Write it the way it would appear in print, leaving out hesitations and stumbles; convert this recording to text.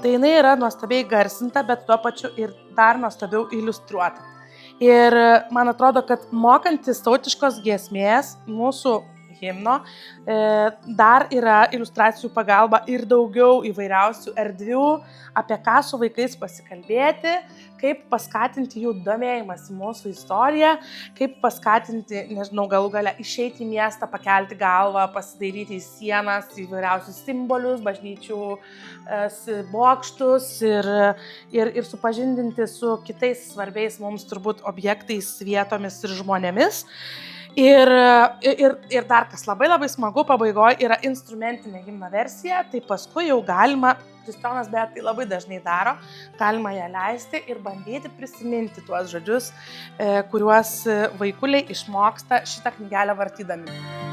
tai jinai yra nuostabiai garsinta, bet tuo pačiu ir dar nuostabiau iliustruota. Ir man atrodo, kad mokantis tautiškos giesmės mūsų himno, dar yra iliustracijų pagalba ir daugiau įvairiausių erdvių, apie ką su vaikais pasikalbėti, kaip paskatinti jų domėjimąsi mūsų istoriją, kaip paskatinti, nežinau, galų gale išeiti į miestą, pakelti galvą, pasidairyti į sienas, įvairiausius simbolius, bažnyčių bokštus ir supažindinti su kitais svarbiais mums turbūt objektais, vietomis ir žmonėmis. Ir dar kas labai smagu, pabaigoje yra instrumentinė himno versija, tai paskui jau galima, Kristijonas beje tai labai dažnai daro, galima ją leisti ir bandyti prisiminti tuos žodžius, kuriuos vaikuliai išmoksta šitą knygelę vartydami.